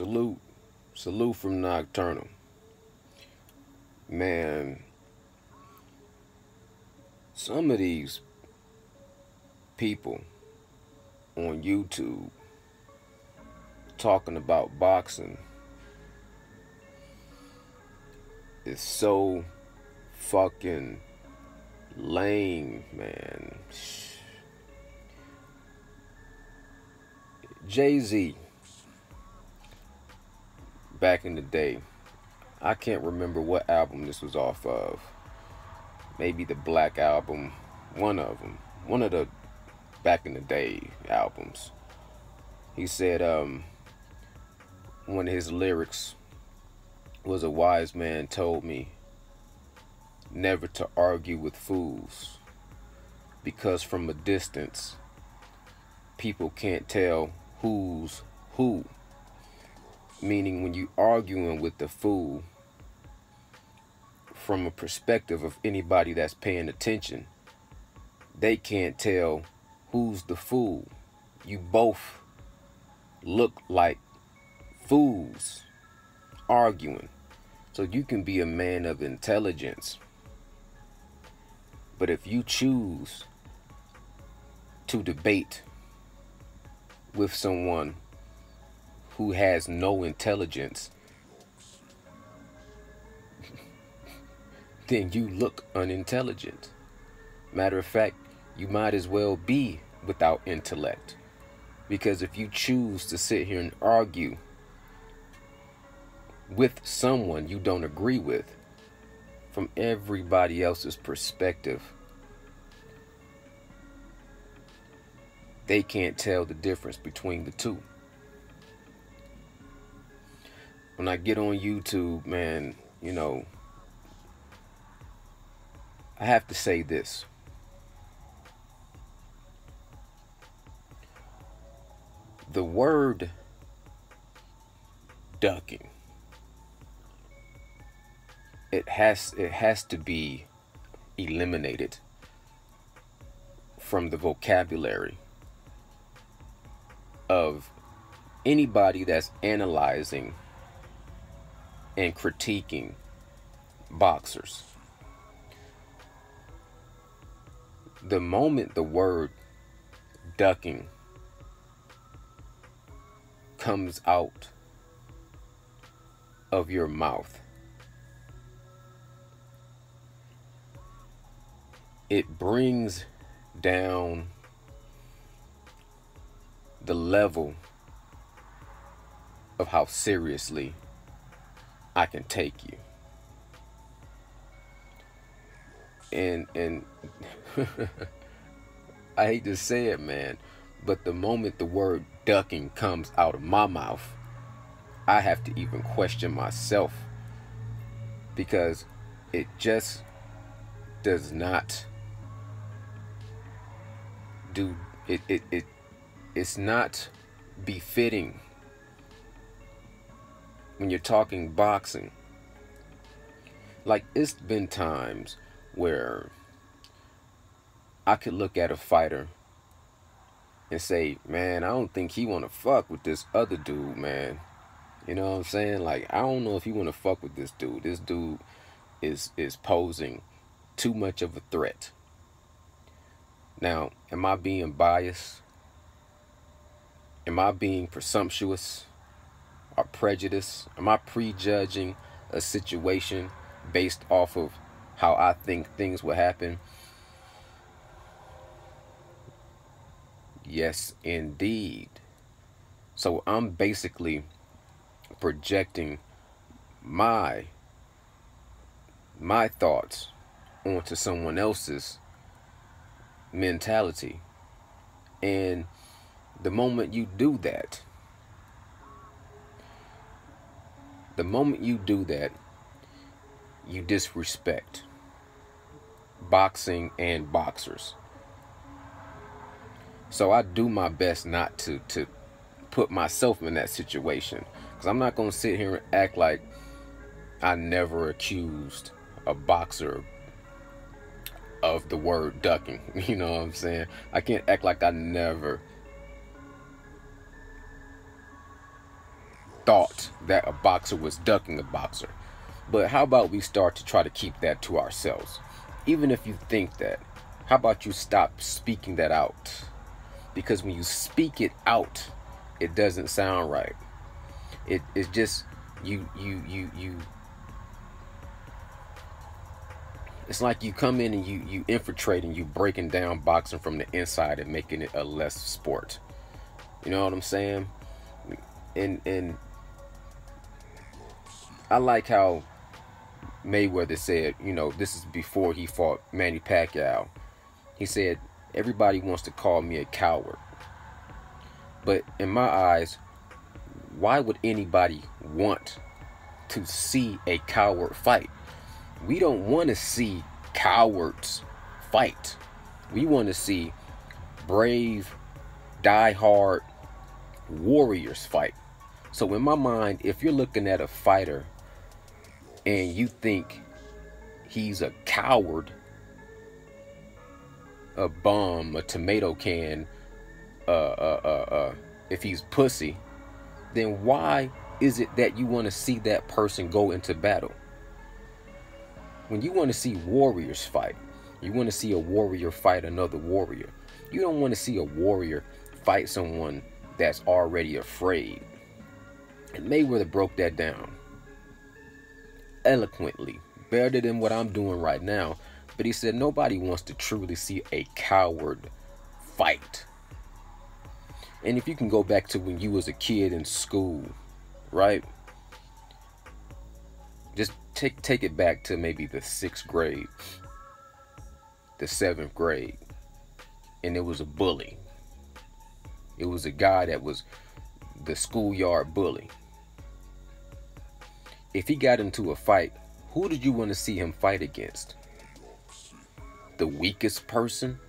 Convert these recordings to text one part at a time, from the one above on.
Salute. Salute from Nocturnal. Man, some of these people on YouTube talking about boxing is so fucking lame, man. Jay-Z, back in the day, I can't remember what album this was off of. Maybe the Black Album, one of them. One of the back in the day albums. He said one of his lyrics was, "A wise man told me never to argue with fools, because from a distance people can't tell who's who." Meaning, when you arguing with the fool, from a perspective of anybody that's paying attention, they can't tell who's the fool. You both look like fools arguing. So you can be a man of intelligence, but if you choose to debate with someone who has no intelligence, then you look unintelligent. Matter of fact, you might as well be without intellect. Because if you choose to sit here and argue with someone you don't agree with, from everybody else's perspective, they can't tell the difference between the two. When I get on YouTube, man, you know, I have to say this. The word ducking, it has to be eliminated from the vocabulary of anybody that's analyzing and critiquing boxers. The moment the word ducking comes out of your mouth, it brings down the level of how seriously I can take you. And I hate to say it, man, but the moment the word ducking comes out of my mouth, I have to even question myself, because it just does not do it's not befitting when you're talking boxing. Like, it's been times where I could look at a fighter and say, man, I don't think he want to fuck with this other dude, man. You know what I'm saying? Like, I don't know if he want to fuck with this dude. This dude is posing too much of a threat. Now, am I being biased? Am I being presumptuous or prejudiced? Am I prejudging a situation based off of how I think things will happen? Yes, indeed. So I'm basically projecting my thoughts onto someone else's mentality. And the moment you do that, you disrespect boxing and boxers. So I do my best not to put myself in that situation, because I'm not going to sit here and act like I never accused a boxer of the word ducking. You know what I'm saying? I can't act like I never thought that a boxer was ducking a boxer. But how about we start to try to keep that to ourselves? Even if you think that, how about you stop speaking that out? Because when you speak it out, it doesn't sound right. It's just you it's like you come in and you infiltrate and you breaking down boxing from the inside and making it a less sport. You know what I'm saying? And I like how Mayweather said, you know, this is before he fought Manny Pacquiao. He said, everybody wants to call me a coward. But in my eyes, why would anybody want to see a coward fight? We don't want to see cowards fight. We want to see brave, die-hard warriors fight. So in my mind, if you're looking at a fighter and you think he's a coward, a bum, a tomato can, if he's pussy, then why is it that you want to see that person go into battle? When you want to see warriors fight, you want to see a warrior fight another warrior. You don't want to see a warrior fight someone that's already afraid. And Mayweather broke that down eloquently, better than what I'm doing right now. But he said nobody wants to truly see a coward fight. And if you can go back to when you was a kid in school, right? Just take it back to maybe the 6th grade, the 7th grade, and it was a bully. It was a guy that was the schoolyard bully. If he got into a fight, who did you want to see him fight against? The weakest person?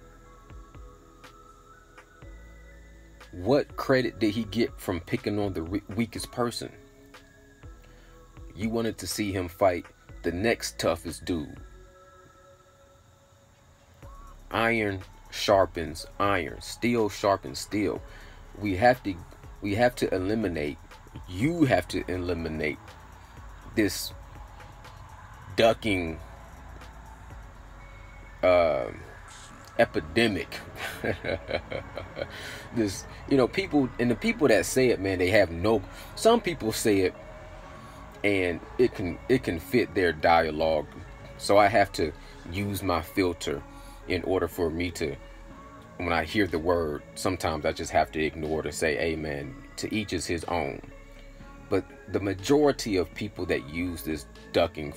What credit did he get from picking on the weakest person? You wanted to see him fight the next toughest dude. Iron sharpens iron. Steel sharpens steel. We have to eliminate, you have to eliminate this ducking epidemic. This, you know, people, and the people that say it, man, they have no, some people say it and it can fit their dialogue. So I have to use my filter in order for me to, when I hear the word, sometimes I just have to ignore it and say, hey man, to each is his own. But the majority of people that use this ducking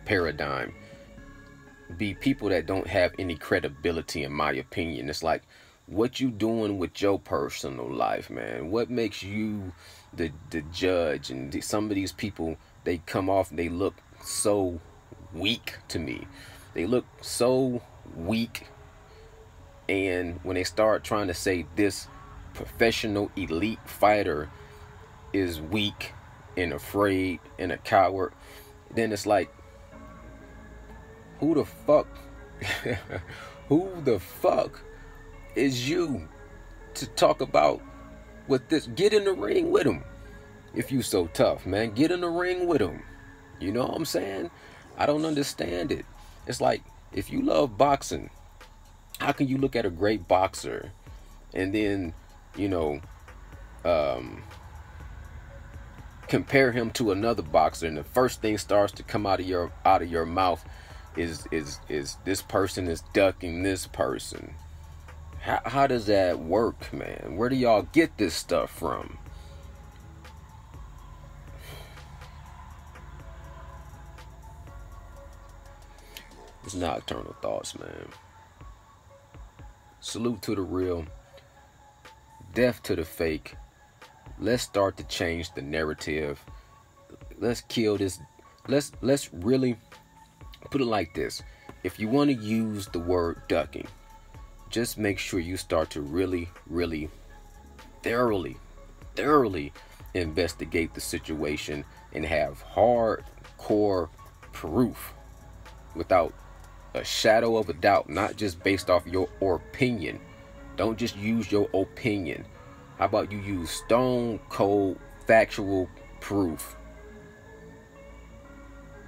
paradigm be people that don't have any credibility, in my opinion. It's like, what you doing with your personal life, man? What makes you the judge? And some of these people, they come off and they look so weak to me. They look so weak. And when they start trying to say this professional elite fighter is weak and afraid and a coward, then it's like, who the fuck who the fuck is you to talk about with this? Get in the ring with him. If you so tough, man, get in the ring with him. You know what I'm saying? I don't understand it. It's like, if you love boxing, how can you look at a great boxer and then, you know, compare him to another boxer, and the first thing starts to come out of your mouth is this person is ducking this person? How does that work, man? Where do y'all get this stuff from? It's nocturnal thoughts, man. Salute to the real, death to the fake. Let's start to change the narrative. Let's kill this. Let's really put it like this. If you want to use the word ducking, just make sure you start to really thoroughly investigate the situation and have hardcore proof without a shadow of a doubt, not just based off your opinion. Don't just use your opinion. How about you use stone cold factual proof,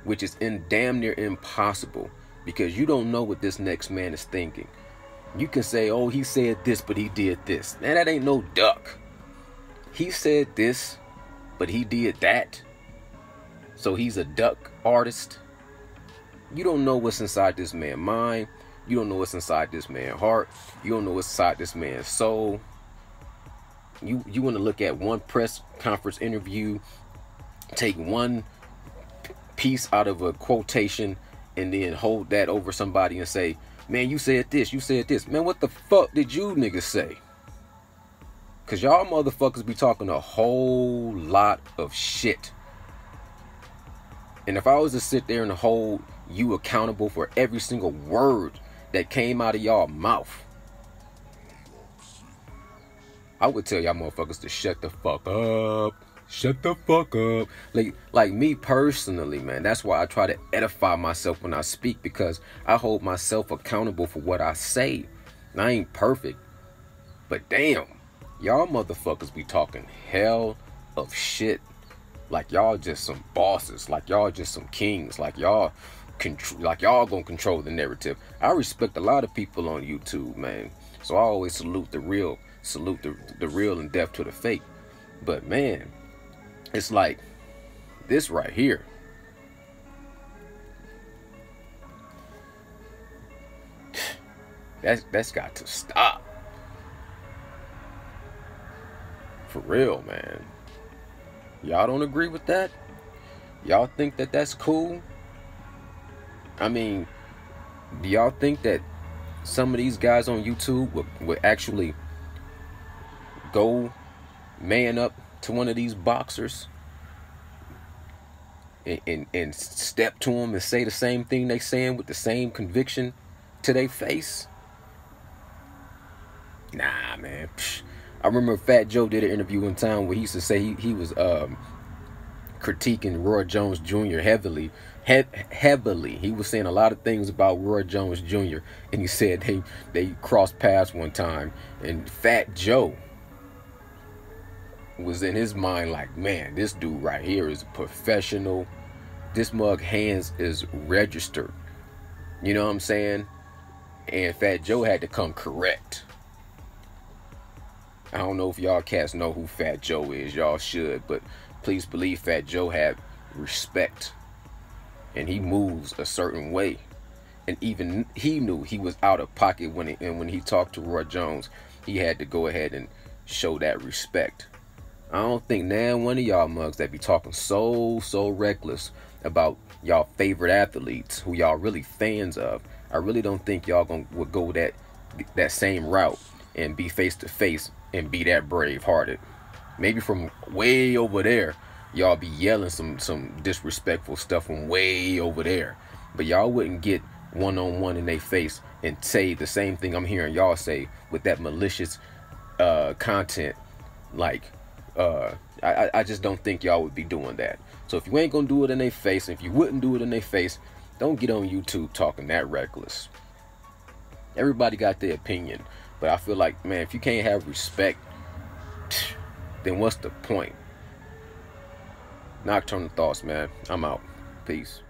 which is damn near impossible, because you don't know what this next man is thinking. You can say, oh, he said this, but he did this. Man, that ain't no duck. He said this, but he did that. So he's a duck artist. You don't know what's inside this man's mind. You don't know what's inside this man's heart. You don't know what's inside this man's soul. You want to look at one press conference interview, take one piece out of a quotation, and then hold that over somebody and say, man, you said this, you said this. Man, what the fuck did you niggas say? Because y'all motherfuckers be talking a whole lot of shit. And if I was to sit there and hold you accountable for every single word that came out of y'all mouth, I would tell y'all motherfuckers to shut the fuck up. Shut the fuck up. Like me personally, man, that's why I try to edify myself when I speak, because I hold myself accountable for what I say. And I ain't perfect, but damn, y'all motherfuckers be talking hell of shit. Like y'all just some bosses. Like y'all just some kings. Like y'all gonna control the narrative. I respect a lot of people on YouTube, man. So I always salute the real. Salute the real and deaf to the fake. But man, it's like this right here. That's got to stop. For real, man. Y'all don't agree with that? Y'all think that that's cool? I mean, do y'all think that some of these guys on YouTube would actually go man up to one of these boxers and step to them and say the same thing they saying with the same conviction to their face? Nah, man. I remember Fat Joe did an interview one time where he used to say he was critiquing Roy Jones Jr. heavily. He was saying a lot of things about Roy Jones Jr. and he said they crossed paths one time, and Fat Joe was in his mind like, man, this dude right here is a professional. This mug hands is registered. You know what I'm saying? And Fat Joe had to come correct. I don't know if y'all cats know who Fat Joe is. Y'all should, but please believe Fat Joe had respect. And he moves a certain way. And even he knew he was out of pocket when he talked to Roy Jones. He had to go ahead and show that respect. I don't think now one of y'all mugs that be talking so reckless about y'all favorite athletes who y'all really fans of, I really don't think y'all would go that same route and be face to face and be that brave hearted. Maybe from way over there y'all be yelling some disrespectful stuff from way over there, but y'all wouldn't get one-on-one in their face and say the same thing I'm hearing y'all say with that malicious content. Like I just don't think y'all would be doing that. So if you ain't gonna do it in their face, if you wouldn't do it in their face, don't get on YouTube talking that reckless. Everybody got their opinion, but I feel like, man, if you can't have respect, then what's the point? Nocturnal thoughts, man. I'm out. Peace.